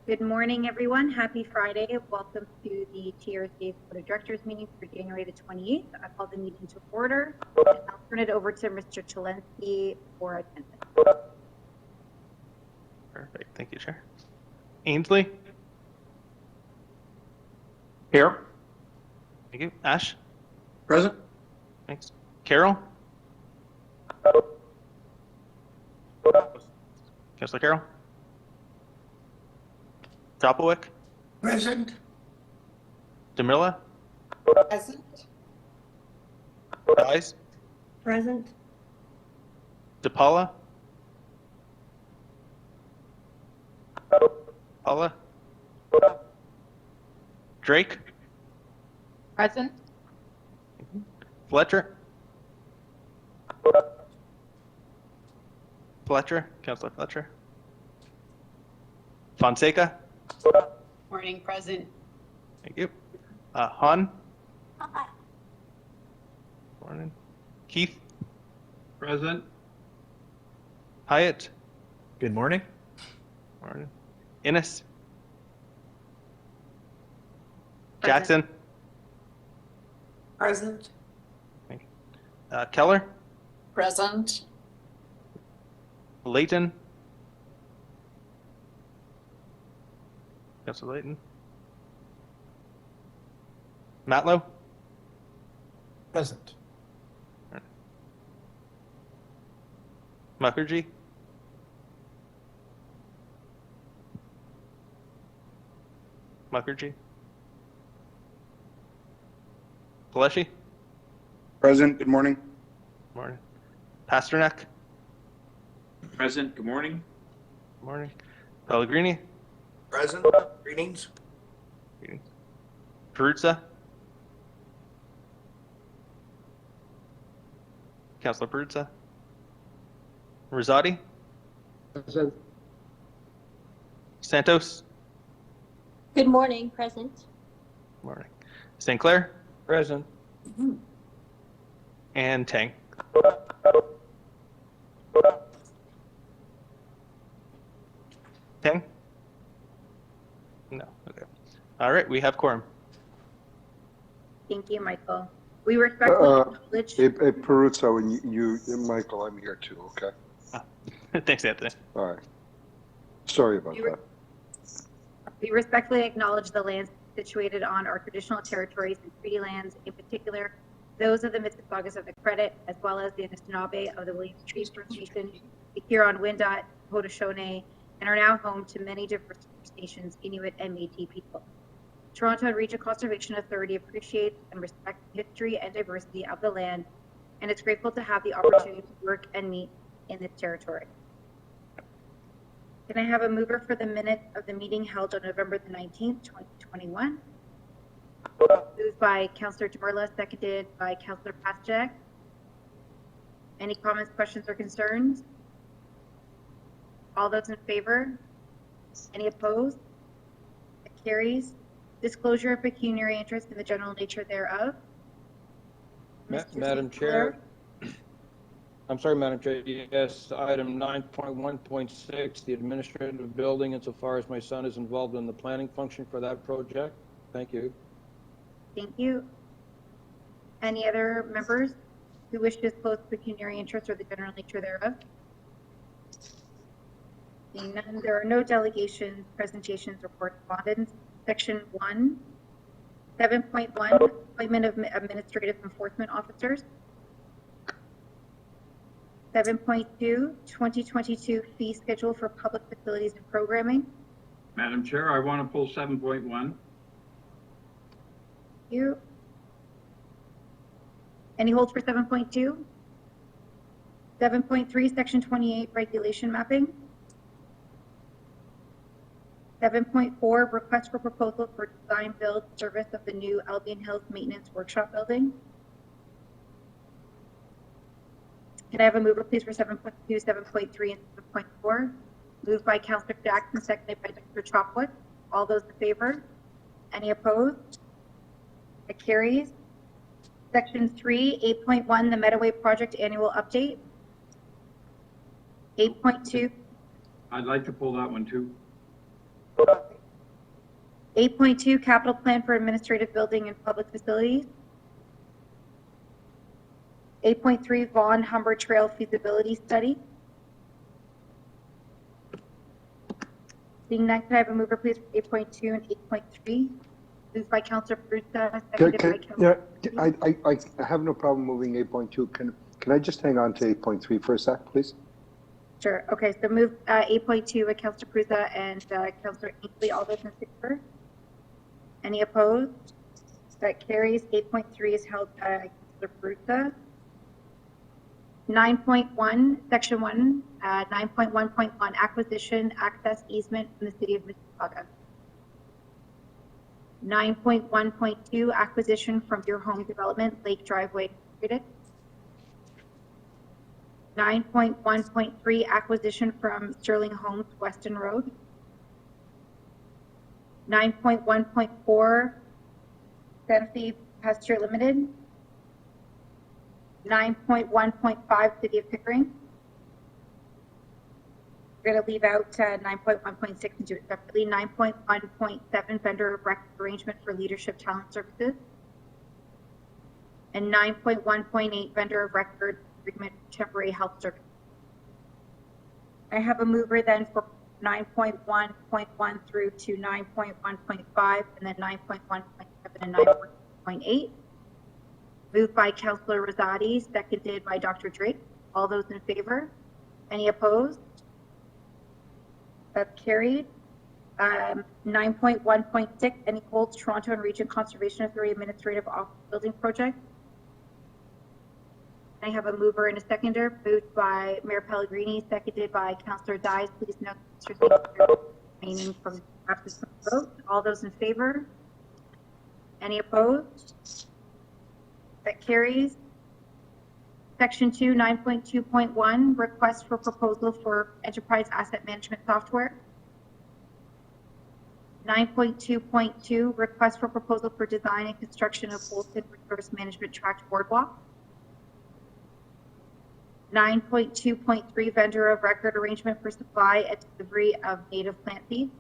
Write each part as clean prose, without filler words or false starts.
Good morning, everyone. Happy Friday. Welcome to the TRCA Board of Directors meeting for January the 28th. I call the meeting to order, and I'll turn it over to Mr. Chelensky for attendance. Perfect. Thank you, Chair. Ainsley? Here. Thank you. Ash? Present. Thanks. Carol? Councillor Carroll? Topowick? Present. Demilla? Present. Dies? Present. DePaula? Paula? Drake? Present. Fletcher? Fletcher? Councillor Fletcher? Fonseca? Morning, present. Thank you. Hun? Morning. Keith? Present. Hyatt? Good morning. Morning. Innes? Present. Jackson? Present. Keller? Present. Layton? Councillor Layton? Matlow? Present. Mukherjee? Mukherjee? Paleshi? Present. Good morning. Morning. Pasternak? Present. Good morning. Morning. Pellegrini? Present. Greetings. Peruzza? Councillor Peruzza? Rosati? Present. Santos? Good morning, present. Morning. St. Clair? Present. And Tang? Tang? No. Okay. All right. We have quorum. Thank you, Michael. We respectfully acknowledge. Hey, Peruzza, when you, Michael, I'm here too, okay? Thanks, Anthony. All right. Sorry about You were- that. We respectfully acknowledge the lands situated on our traditional territories and treaty lands, in particular, those of the Mississaugas of the Credit, as well as the Anishinaabe of the Williams Treaty First Nation, the Huron-Wendat, Haudenosaunee, and are now home to many diverse First Nations, Inuit, and Métis people. Toronto and Region Conservation Authority appreciates and respects the history and diversity of the land, and is grateful to have the opportunity to work and meet in this territory. Can I have a mover for the minutes of the meeting held on November the 19th, 2021? Moved by Councillor Demilla, seconded by Councillor Pasternak. Any comments, questions, or concerns? All those in favor? Any opposed? It carries. Disclosure of pecuniary interest in the general nature thereof. Mr. Madam St. Chair, I'm sorry, Madam Chair, yes, item 9.1.6, the administrative building, insofar as my son is involved in the planning function for that project. Thank you. Thank you. Any other members who wish to disclose pecuniary interest or the general nature thereof? Seeing none, there are no delegations, presentations, or correspondence. Section 1, 7.1, appointment of administrative enforcement officers. 7.2, 2022 fee schedule for public facilities and programming. Madam Chair, I want to pull 7.1. Thank you. Any holds for 7.2? 7.3, section 28, regulation mapping. 7.4, request for proposal for design build service of the new Albion Hills Maintenance Workshop Building. Can I have a mover, please, for 7.2, 7.3, and 7.4? Moved by Councillor Jackson, seconded by Dr. Chopwood. All those in favor? Any opposed? It carries. Section 3, 8.1, the Meadoway Project Annual Update. 8.2. I'd like to pull that one too. 8.2, capital plan for administrative building and public facilities. 8.3, Vaughan Humber Trail feasibility study. Seeing none, can I have a mover, please, for 8.2 and 8.3? Moved by Councillor Prusa, seconded by Councillor. I have no problem moving 8.2. Can I just hang on to 8.3 for a sec, please? Sure. Okay, so move 8.2 with Councillor Prusa and Councillor Ainsley. All those in favor? Any opposed? That carries. 8.3 is held by Councillor Prusa. 9.1, Section 1, 9.1.1, acquisition, access easement from the City of Mississauga. 9.1.2, acquisition from your home development, Lake Driveway Created. 9.1.3, acquisition from Sterling Homes, Weston Road. 9.1.4, Sanofi Pasture Limited. 9.1.5, City of Pickering. We're going to leave out 9.1.6 and do it separately. 9.1.7, vendor of record arrangement for leadership talent services. And 9.1.8, vendor of record agreement for temporary health services. I have a mover then for 9.1.1 through to 9.1.5, and then 9.1.7 and 9.8. Moved by Councillor Rosati, seconded by Dr. Drake. All those in favor? Any opposed? That's carried. 9.1.6, any holds Toronto and Region Conservation Authority Administrative Office Building Project. I have a mover and a seconder, moved by Mayor Pellegrini, seconded by Councillor Dies. Please note Mr. remaining from absence from the vote. All those in favor? Any opposed? That carries. Section 2, 9.2.1, request for proposal for enterprise asset management software. 9.2.2, request for proposal for design and construction of Bolton Resource Management Tract Boardwalk. 9.2.3, vendor of record arrangement for supply and delivery of native plant seeds.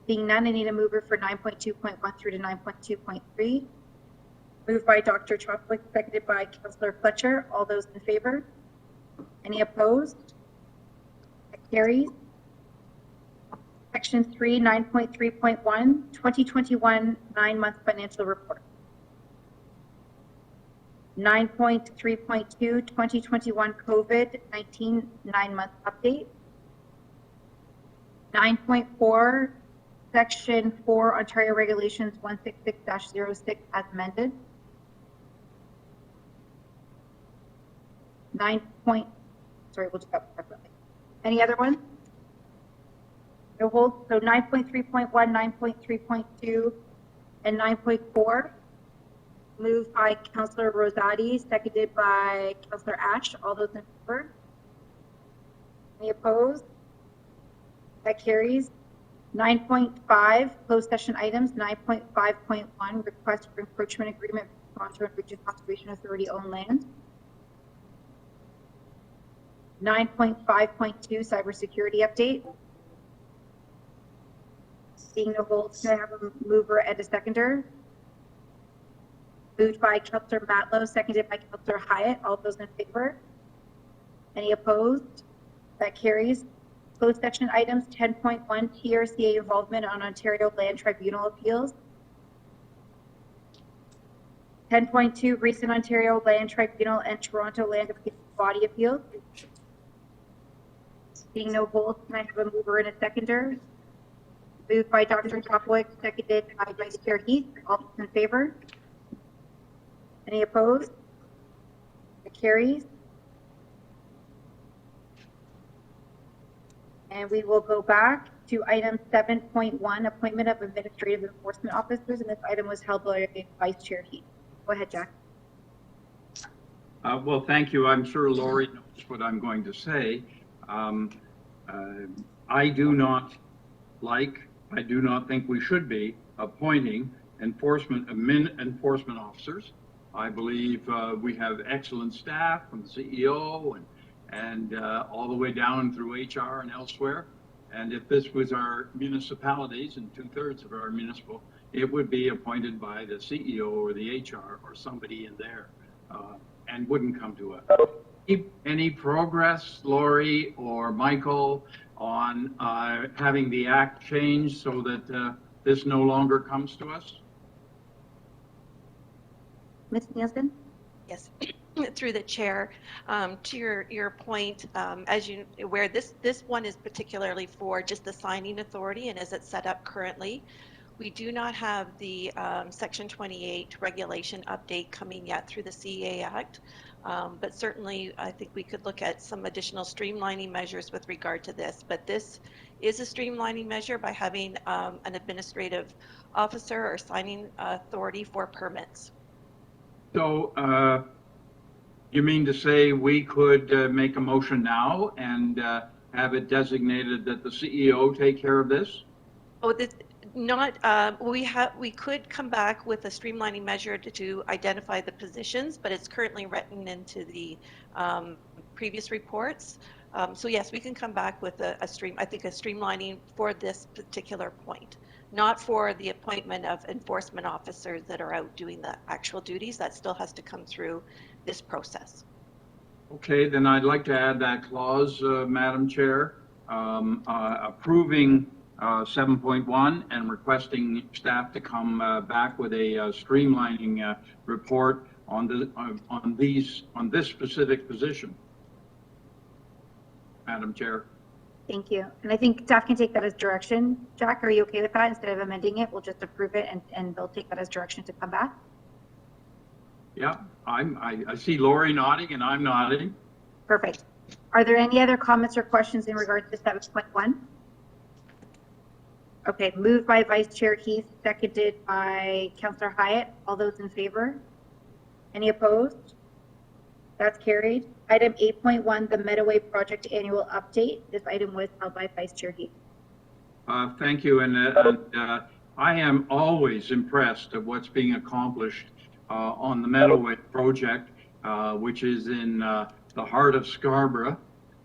Being none, I need a mover for 9.2.1 through to 9.2.3. Moved by Dr. Chopwick, seconded by Councillor Fletcher. All those in favor? Any opposed? That carries. Section 3, 9.3.1, 2021 9-month financial report. 9.3.2, 2021 COVID-19 9-month update. 9.4, Section 4, Ontario Regulations 166-06 as amended. 9. Sorry, we'll do that separately. Any other ones? No hold. So 9.3.1, 9.3.2, and 9.4. Moved by Councillor Rosati, seconded by Councillor Ash. All those in favor? Any opposed? That carries. 9.5, closed session items. 9.5.1, request for encroachment agreement for Toronto and Region Conservation Authority owned land. 9.5.2, cybersecurity update. Seeing no holds, can I have a mover and a seconder? Moved by Councillor Matlow, seconded by Councillor Hyatt. All those in favor? Any opposed? That carries. Closed section items. 10.1, TRCA involvement on Ontario Land Tribunal appeals. 10.2, recent Ontario Land Tribunal and Toronto Land Appeals Body appeals. Seeing no holds, can I have a mover and a seconder? Moved by Dr. Chopwick, seconded by Vice Chair Heath. All those in favor? Any opposed? It carries. And we will go back to item 7.1, appointment of administrative enforcement officers, and this item was held by Vice Chair Heath. Go ahead, Jack. Well, thank you. I'm sure Lori knows what I'm going to say. I do not think we should be appointing enforcement officers. I believe we have excellent staff from the CEO and all the way down through HR and elsewhere. And if this was our municipalities and 2/3 of our municipal, it would be appointed by the CEO or the HR or somebody in there, and wouldn't come to us. Any progress, Lori or Michael, on having the act changed so that this no longer comes to us? Ms. Nielsen? Yes, through the chair. To your point, as you aware, this one is particularly for just the signing authority, and as it's set up currently, we do not have the Section 28 regulation update coming yet through the CEA Act, but certainly I think we could look at some additional streamlining measures with regard to this. But this is a streamlining measure by having an administrative officer or signing authority for permits. So you mean to say we could make a motion now and have it designated that the CEO take care of this? Oh, this, not, we could come back with a streamlining measure to identify the positions, but it's currently written into the previous reports. So yes, we can come back with a streamlining for this particular point, not for the appointment of enforcement officers that are out doing the actual duties. That still has to come through this process. Okay, then I'd like to add that clause, Madam Chair, approving 7.1 and requesting staff to come back with a streamlining report on this specific position. Madam Chair. Thank you. And I think staff can take that as direction. Jack, are you okay with that? Instead of amending it, we'll just approve it and they'll take that as direction to come back. Yeah, I see Lori nodding and I'm nodding. Perfect. Are there any other comments or questions in regards to 7.1? Okay, moved by Vice Chair Heath, seconded by Councillor Hyatt. All those in favor? Any opposed? That's carried. Item 8.1, the Meadoway Project Annual Update. This item was held by Vice Chair Heath. Thank you, and I am always impressed at what's being accomplished on the Meadoway project, which is in the heart of Scarborough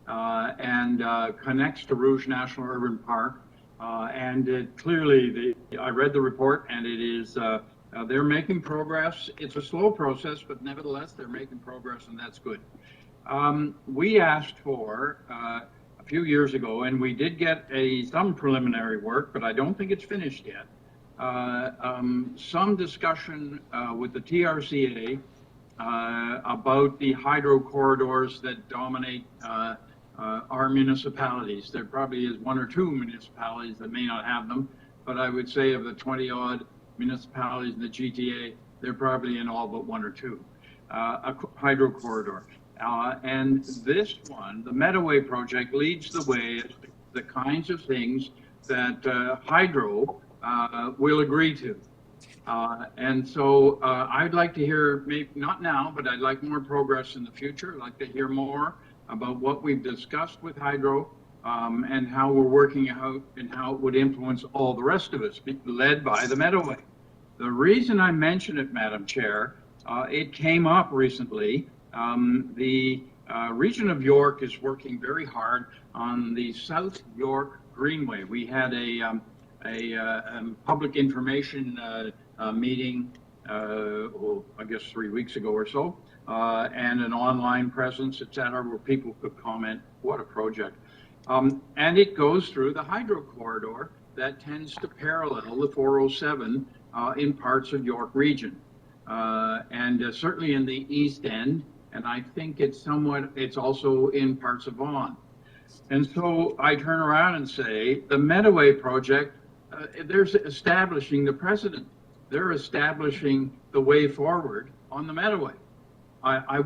and connects to Rouge National Urban Park. And clearly, I read the report, and it is they're making progress. It's a slow process, but nevertheless, they're making progress, and that's good. We asked for a few years ago, and we did get some preliminary work, but I don't think it's finished yet. Some discussion with the TRCA about the hydro corridors that dominate our municipalities. There probably is one or two municipalities that may not have them, but I would say of the 20-odd municipalities in the GTA, they're probably in all but one or two, a hydro corridor. And this one, the Meadoway project, leads the way as to the kinds of things that hydro will agree to. And so I'd like to hear, maybe not now, but I'd like more progress in the future. I'd like to hear more about what we've discussed with hydro and how we're working out and how it would influence all the rest of us, led by the Meadoway. The reason I mention it, Madam Chair, it came up recently. The region of York is working very hard on the South York Greenway. We had a public information meeting, I guess 3 weeks ago or so, and an online presence, etc., where people could comment. What a project. And it goes through the hydro corridor that tends to parallel the 407 in parts of York region. And certainly in the East End, and I think it's also in parts of Vaughan. And so I turn around and say, the Meadoway project, they're establishing the precedent. They're establishing the way forward on the Meadoway. I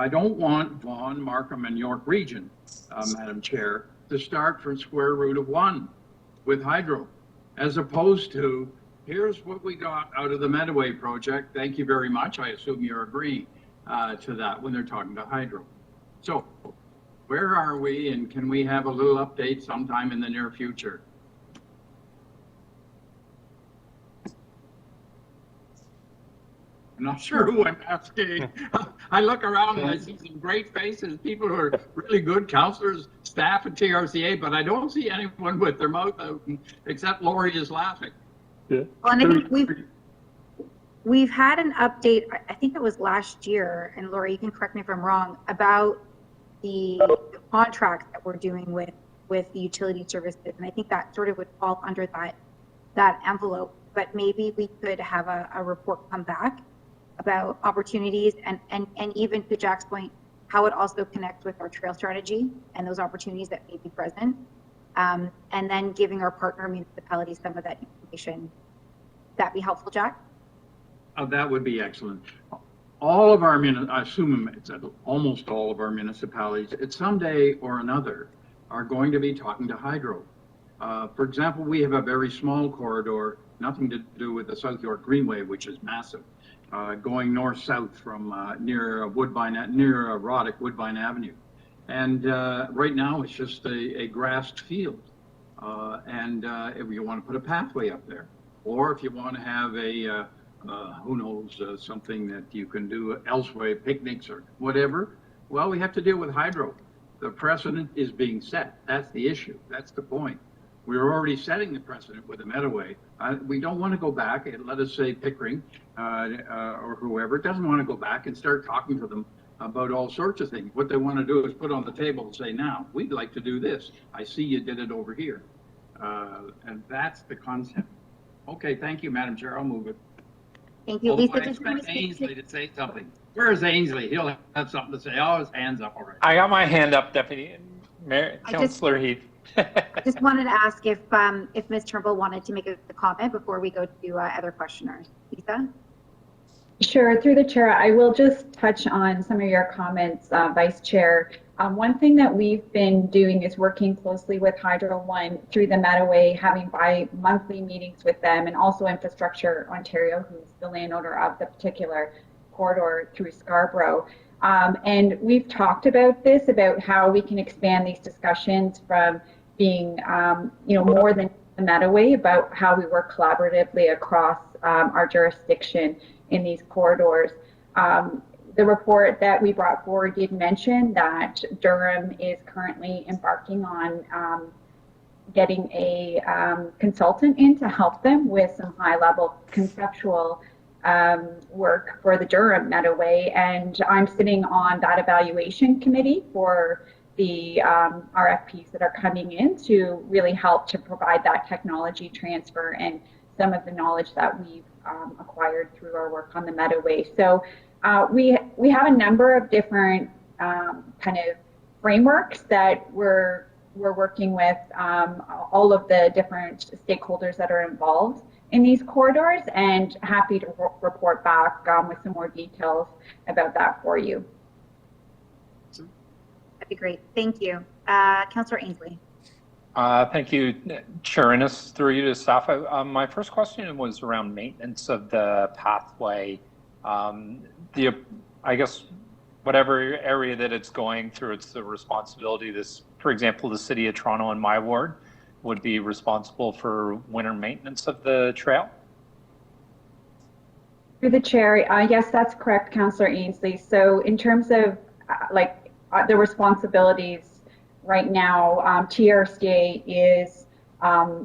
don't want Vaughan, Markham, and York region, Madam Chair, to start from square root of one with hydro, as opposed to, here's what we got out of the Meadoway project. Thank you very much. I assume you're agreeing to that when they're talking to hydro. So where are we, and can we have a little update sometime in the near future? I'm not sure who I'm asking. I look around and I see some great faces, people who are really good counselors, staff at TRCA, but I don't see anyone with their mouth open, except Lori is laughing. Yeah. Well, and I think we've had an update, I think it was last year, and Laura, you can correct me if I'm wrong, about the contracts that we're doing with the utility services. And I think that sort of would fall under that envelope, but maybe we could have a report come back about opportunities and even to Jack's point, how it also connects with our trail strategy and those opportunities that may be present. And then giving our partner municipalities some of that information. That'd be helpful, Jack? That would be excellent. All of our, I assume it's almost all of our municipalities, at some day or another, are going to be talking to hydro. For example, we have a very small corridor, nothing to do with the South York Greenway, which is massive, going north-south from near Roddick, Woodbine Avenue. And right now it's just a grassed field. If you want to put a pathway up there, or if you want to have a who knows, something that you can do elsewhere, picnics or whatever, well, we have to deal with hydro. The precedent is being set. That's the issue. That's the point. We're already setting the precedent with the Meadoway. We don't want to go back and let us say Pickering or whoever doesn't want to go back and start talking to them about all sorts of things. What they want to do is put on the table and say, now, we'd like to do this. I see you did it over here. And that's the concept. Okay, thank you, Madam Chair. I'll move it. Thank you, Although Lisa. I expect Ainsley to say something. Where is Ainsley? He'll have something to say. Oh, his hand's up already. I got my hand up, Deputy Mayor, Councillor Heath. I just wanted to ask if Ms. Turnbull wanted to make a comment before we go to other questioners. Lisa? Sure, through the chair, I will just touch on some of your comments, Vice Chair. One thing that we've been doing is working closely with Hydro One through the Meadoway, having bi-monthly meetings with them, and also Infrastructure Ontario, who's the landowner of the particular corridor through Scarborough. And we've talked about this, about how we can expand these discussions from being, more than the Meadoway, about how we work collaboratively across our jurisdiction in these corridors. The report that we brought forward did mention that Durham is currently embarking on getting a consultant in to help them with some high-level conceptual work for the Durham Meadoway, and I'm sitting on that evaluation committee for the RFPs that are coming in to really help to provide that technology transfer and some of the knowledge that we've acquired through our work on the Meadoway. So we have a number of different kind of frameworks that we're working with all of the different stakeholders that are involved in these corridors, and happy to report back with some more details about that for you. That'd be great. Thank you. Councillor Ainsley. Thank you, Chair Innes, through you to staff. My first question was around maintenance of the pathway. I guess whatever area that it's going through, it's the responsibility of this, for example, the City of Toronto in my ward would be responsible for winter maintenance of the trail? Through the chair, yes, that's correct, Councillor Ainsley. So in terms of the responsibilities right now, TRCA is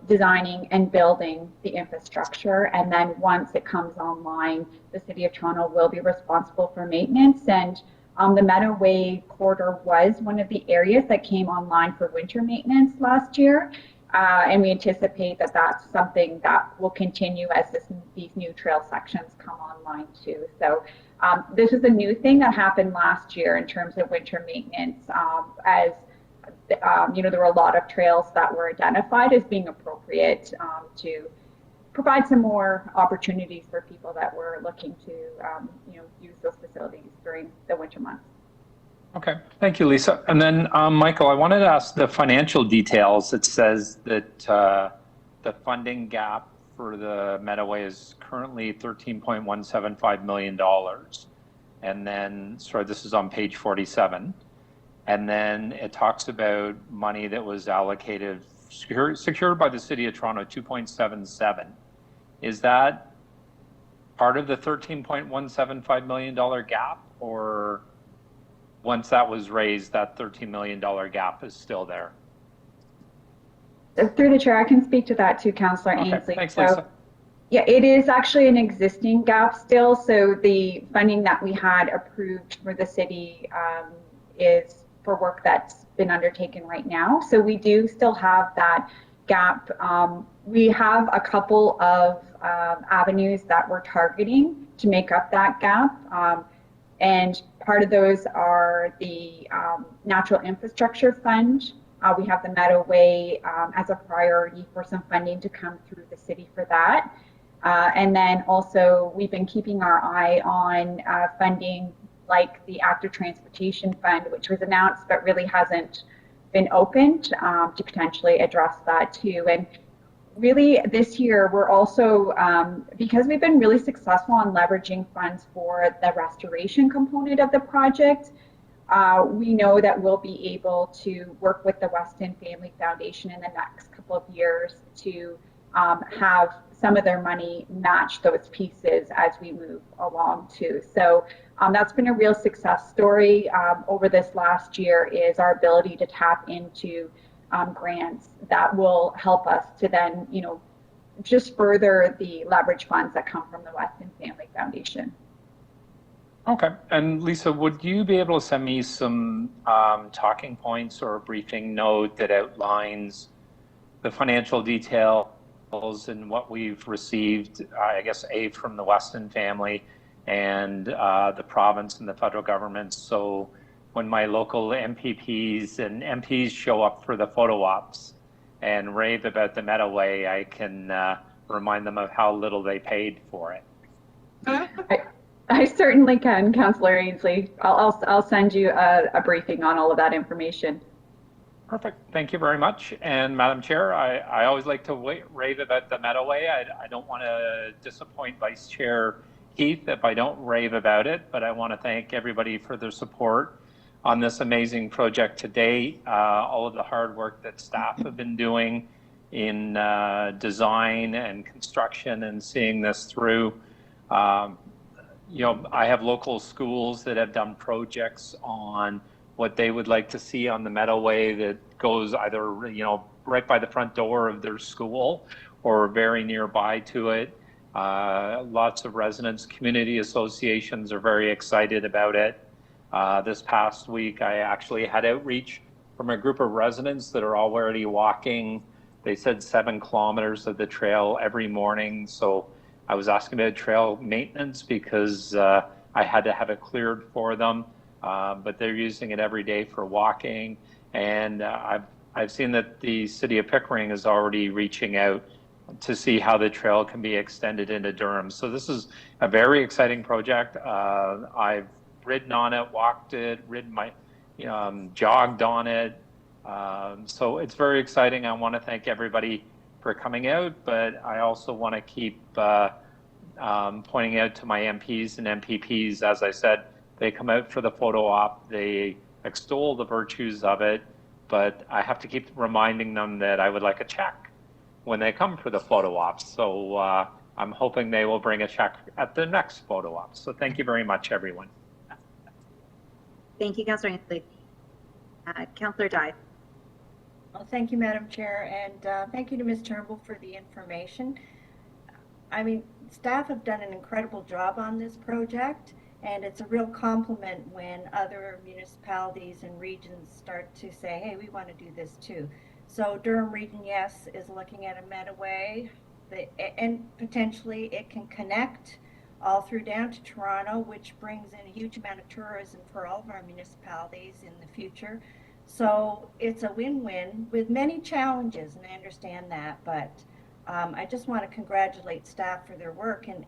designing and building the infrastructure, and then once it comes online, the City of Toronto will be responsible for maintenance. And the Meadoway corridor was one of the areas that came online for winter maintenance last year, and we anticipate that that's something that will continue as these new trail sections come online too. So this is a new thing that happened last year in terms of winter maintenance, as there were a lot of trails that were identified as being appropriate to provide some more opportunities for people that were looking to use those facilities during the winter months. Okay, thank you, Lisa. And then, Michael, I wanted to ask the financial details. It says that the funding gap for the Meadoway is currently $13.175 million. And then, sorry, this is on page 47. And then it talks about money that was allocated, secured by the City of Toronto, 2.77. Is that part of the $13.175 million gap, or once that was raised, that $13 million gap is still there? Through the chair, I can speak to that too, Councillor Okay, Ainsley. thanks, So, Lisa. yeah, it is actually an existing gap still. So the funding that we had approved for the city is for work that's been undertaken right now. So we do still have that gap. We have a couple of avenues that we're targeting to make up that gap. And part of those are the Natural Infrastructure Fund. We have the Meadowway as a priority for some funding to come through the city for that. And then also we've been keeping our eye on funding like the Active Transportation Fund, which was announced but really hasn't been opened to potentially address that too. And really this year we're also, because we've been really successful on leveraging funds for the restoration component of the project, we know that we'll be able to work with the Weston Family Foundation in the next couple of years to have some of their money match those pieces as we move along too. So that's been a real success story over this last year, is our ability to tap into grants that will help us to then, you know, just further the leverage funds that come from the Weston Family Foundation. Okay, and Lisa, would you be able to send me some talking points or a briefing note that outlines the financial details and what we've received, I guess, A, from the Weston family and the province and the federal government, so when my local MPPs and MPs show up for the photo ops and rave about the Meadowway, I can remind them of how little they paid for it. I certainly can, Councillor Ainsley. I'll send you a briefing on all of that information. Perfect. Thank you very much. And Madam Chair, I always like to rave about the Meadowway. I don't want to disappoint Vice Chair Heath if I don't rave about it, but I want to thank everybody for their support on this amazing project today. All of the hard work that staff have been doing in design and construction and seeing this through. You know, I have local schools that have done projects on what they would like to see on the Meadowway that goes either, you know, right by the front door of their school or very nearby to it. Lots of residents, community associations are very excited about it. This past week, I actually had outreach from a group of residents that are already walking, they said 7 kilometers of the trail every morning. So I was asking about trail maintenance because I had to have it cleared for them. But they're using it every day for walking. And I've seen that the city of Pickering is already reaching out to see how the trail can be extended into Durham. So this is a very exciting project. I've ridden on it, walked it, jogged on it. So it's very exciting. I want to thank everybody for coming out, but I also want to keep pointing out to my MPs and MPPs, as I said, they come out for the photo op, they extol the virtues of it, but I have to keep reminding them that I would like a check when they come for the photo ops. So I'm hoping they will bring a check at the next photo op. So thank you very much, everyone. Thank you, Councillor Ainsley. Councillor Dye. Well, thank you, Madam Chair, and thank you to Ms. Turnbull for the information. I mean, staff have done an incredible job on this project, and it's a real compliment when other municipalities and regions start to say, hey, we want to do this too. So Durham Region, yes, is looking at a Meadowway, and potentially it can connect all through down to Toronto, which brings in a huge amount of tourism for all of our municipalities in the future. So it's a win-win with many challenges, and I understand that, but I just want to congratulate staff for their work. And,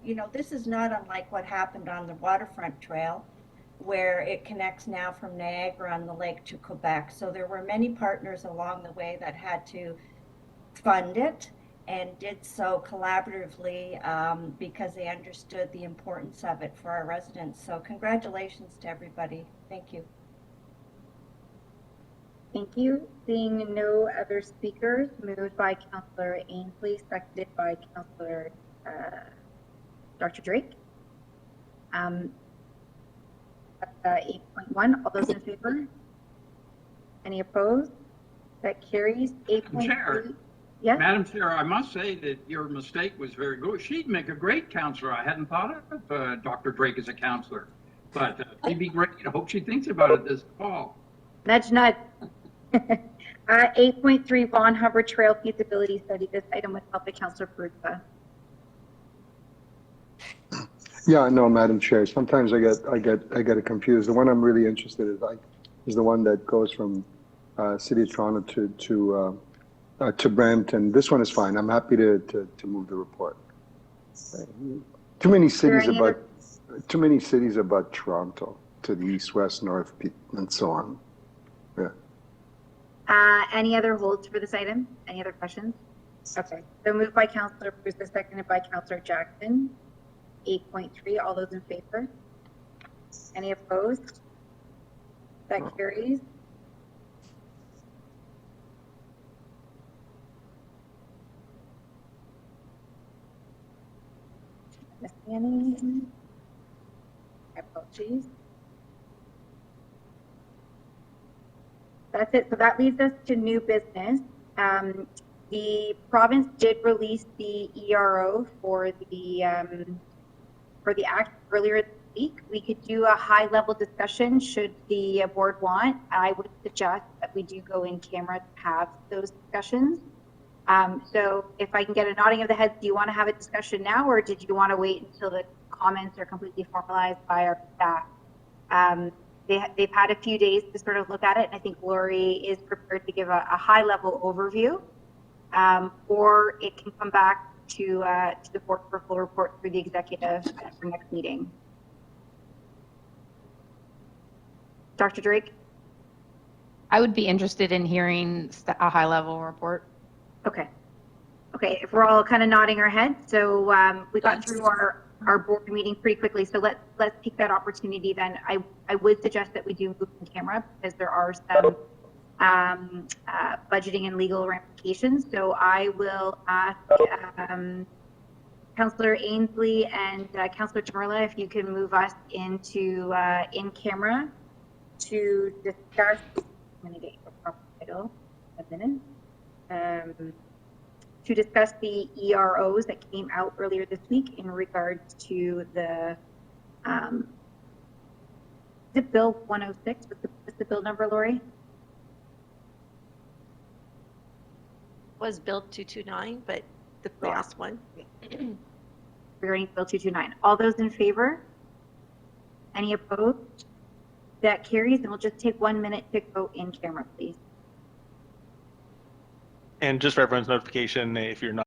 you know, this is not unlike what happened on the Waterfront Trail, where it connects now from Niagara on the lake to Quebec. So there were many partners along the way that had to fund it and did so collaboratively because they understood the importance of it for our residents. So congratulations to everybody. Thank you. Thank you. Seeing no other speakers, moved by Councillor Ainsley, seconded by Councillor Dr. Drake. 8.1, all those in favor? Any opposed? That carries. 8.3. Chair. Yes? Madam Chair, I must say that your mistake was very good. She'd make a great counselor. I hadn't thought of Dr. Drake as a counselor, but she'd be great. I hope she thinks about it this fall. Nudge, nudge. 8.3, Vaughan Hubbard Trail Feasibility Study. This item was held by Councillor Perruzza. Yeah, no, Madam Chair. Sometimes I get it confused. The one I'm really interested in is the one that goes from City of Toronto to Brent, and this one is fine. I'm happy to move the report. Too many cities about Toronto to the east, west, north, and so on. Yeah. Any other holds for this item? Any other questions? Okay. So moved by Councillor Perruzza, seconded by Councillor Jackson. 8.3, all those in favor? Any opposed? That carries. Missing any? Apologies. That's it. So that leads us to new business. The province did release the ERO for the act earlier this week. We could do a high-level discussion should the board want. I would suggest that we do go in camera to have those discussions. So if I can get a nodding of the head, do you want to have a discussion now, or did you want to wait until the comments are completely formalized by our staff? They've had a few days to sort of look at it, and I think Lori is prepared to give a high-level overview, or it can come back to the board for full report through the executive at our next meeting. Dr. Drake? I would be interested in hearing a high-level report. Okay. Okay, if we're all kind of nodding our heads, so we got through our board meeting pretty quickly, so let's take that opportunity then. I would suggest that we do move in camera because there are some budgeting and legal ramifications. So I will ask Councillor Ainsley and Councillor Jamerla if you can move us into in camera to discuss. I'm going to get your proper title in a minute. To discuss the EROs that came out earlier this week in regards to the Bill 106. What's the bill number, Lori? Was Bill 229, but the last one. Regarding Bill 229. All those in favor? Any opposed? That carries, and we'll just take 1 minute to vote in camera, please. And just for everyone's notification, if you're not.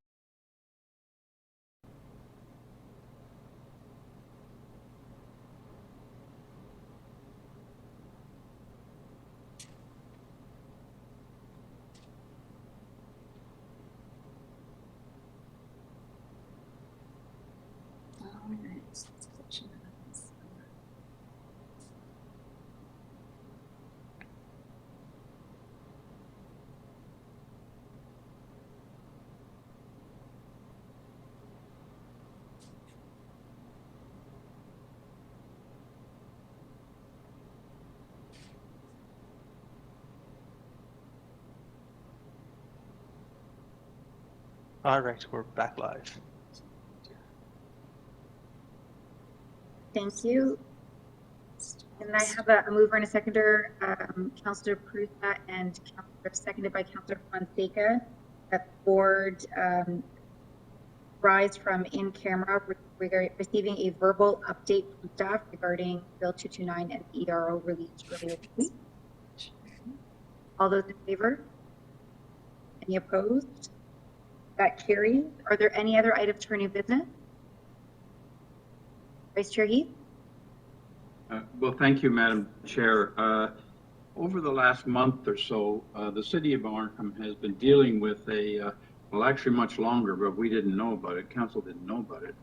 All right, we're back live. Thank you. And I have a mover and a seconder, Councillor Perruzza and Councillor, seconded by Councillor Fonseca, that board rise from in camera receiving a verbal update from staff regarding Bill 229 and the ERO released earlier this week. All those in favor? Any opposed? That carries. Are there any other items for new business? Vice Chair Heath? Well, thank you, Madam Chair. Over the last month or so, the City of Markham has been dealing with well, actually much longer, but we didn't know about it. Council didn't know about it.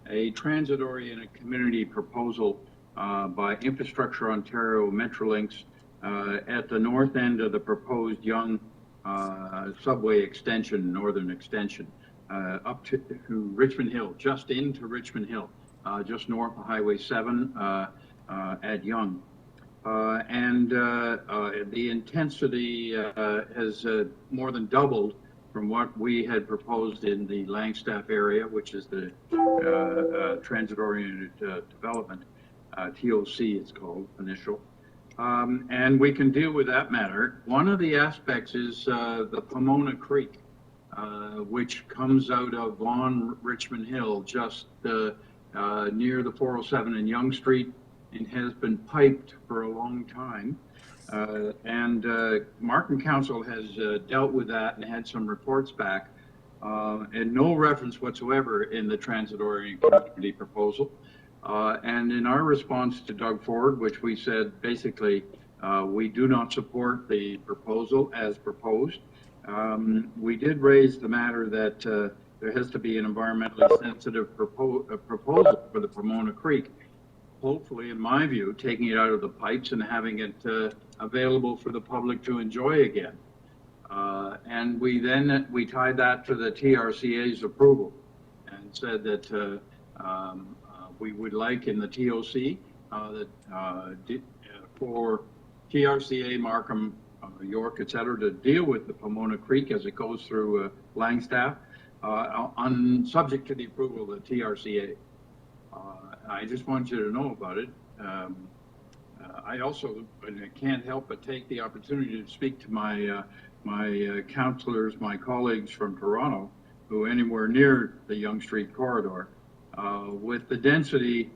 A transit-oriented community proposal by Infrastructure Ontario Metrolinx at the north end of the proposed Yonge subway extension, northern extension, up to Richmond Hill, just into Richmond Hill. just north of Highway 7 at Yonge. The intensity has more than doubled from what we had proposed in the Langstaff area, which is the transit-oriented development, TOC it's called, initial. And we can deal with that matter. One of the aspects is the Pomona Creek, which comes out of Vaughan Richmond Hill, just near the 407 and Yonge Street. It has been piped for a long time. Markham Council has dealt with that and had some reports back, and no reference whatsoever in the transit-oriented community proposal. And in our response to Doug Ford, which we said basically we do not support the proposal as proposed, we did raise the matter that there has to be an environmentally sensitive proposal for the Pomona Creek. Hopefully, in my view, taking it out of the pipes and having it available for the public to enjoy again. And we tied that to the TRCA's approval and said that we would like in the TOC for TRCA, Markham, York, et cetera, to deal with the Pomona Creek as it goes through Langstaff, subject to the approval of the TRCA. I just want you to know about it. I also can't help but take the opportunity to speak to my councillors, my colleagues from Toronto, who are anywhere near the Yonge Street corridor, with the density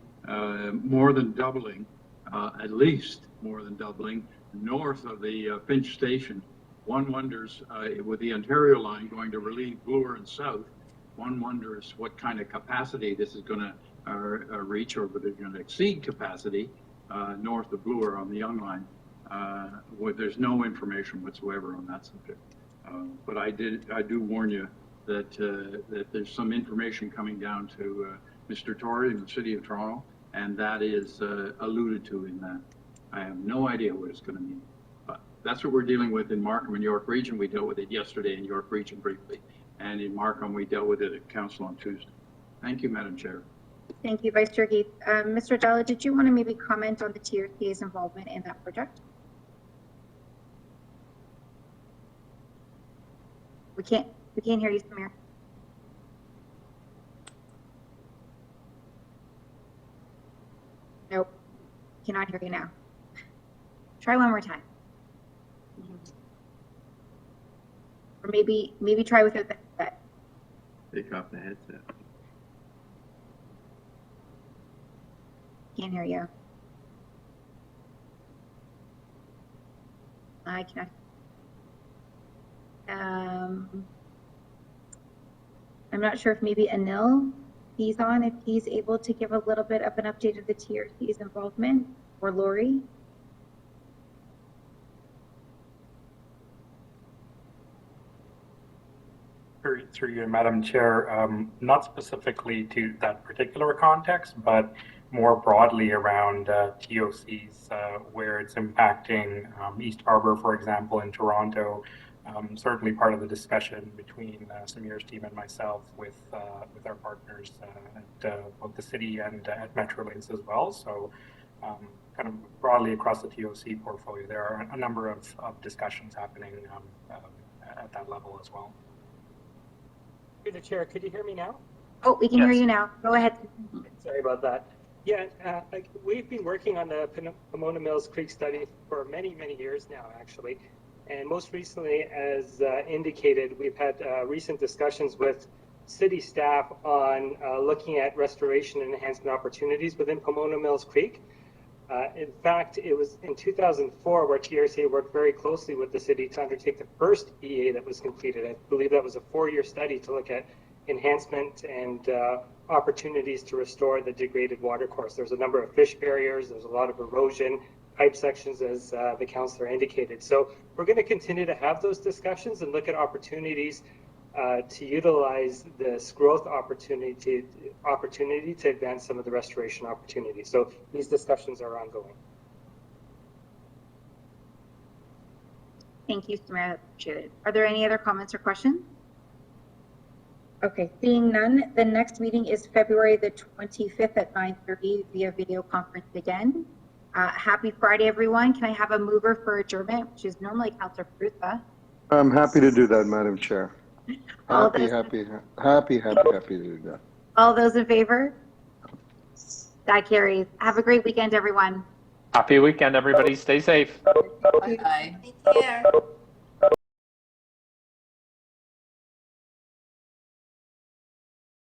more than doubling, at least more than doubling, north of the Finch Station. One wonders, with the Ontario line going to relieve Bloor and south, one wonders what kind of capacity this is going to reach, or whether it's going to exceed capacity north of Bloor on the Yonge line. There's no information whatsoever on that subject. But I do warn you that there's some information coming down to Mr. Tory in the City of Toronto, and that is alluded to in that. I have no idea what it's going to mean. But that's what we're dealing with in Markham and York Region. We dealt with it yesterday in York Region briefly. And in Markham, we dealt with it at Council on Tuesday. Thank you, Madam Chair. Thank you, Vice Chair Keith. Mr. Della, did you want to maybe comment on the TRCA's involvement in that project? We can't hear you, Samir. Nope, cannot hear you now. Try one more time. Or maybe try without the headset. Take off the headset. Can't hear you. I cannot. I'm not sure if maybe Anil, he's on, if he's able to give a little bit of an update of the TRC's involvement, or Lori. Through you, Madam Chair, not specifically to that particular context, but more broadly around TOCs, where it's impacting East Harbour, for example, in Toronto. Certainly part of the discussion between Samir's team and myself with our partners at both the city and at Metrolinx as well. So kind of broadly across the TOC portfolio, there are a number of discussions happening at that level as well. Through the chair, could you hear me now? Oh, we can hear you now. Go ahead. Sorry about that. Yeah, we've been working on the Pomona Mills Creek study for many, many years now, actually. And most recently, as indicated, we've had recent discussions with city staff on looking at restoration and enhancement opportunities within Pomona Mills Creek. In fact, it was in 2004 where TRCA worked very closely with the city to undertake the first EA that was completed. I believe that was a 4-year study to look at enhancement and opportunities to restore the degraded watercourse. There's a number of fish barriers, there's a lot of erosion, pipe sections, as the councillor indicated. So we're going to continue to have those discussions and look at opportunities to utilize this growth opportunity to advance some of the restoration opportunities. So these discussions are ongoing. Thank you, Samara. Appreciate it. Are there any other comments or questions? Okay, seeing none, the next meeting is February the 25th at 9:30 via video conference again. Happy Friday, everyone. Can I have a mover for adjournment, which is normally Councilor Prusa? I'm happy to do that, Madam Chair. All Happy those- to do that. All those in favor? That carries. Have a great weekend, everyone. Happy weekend, everybody. Stay safe. Bye-bye. Take care.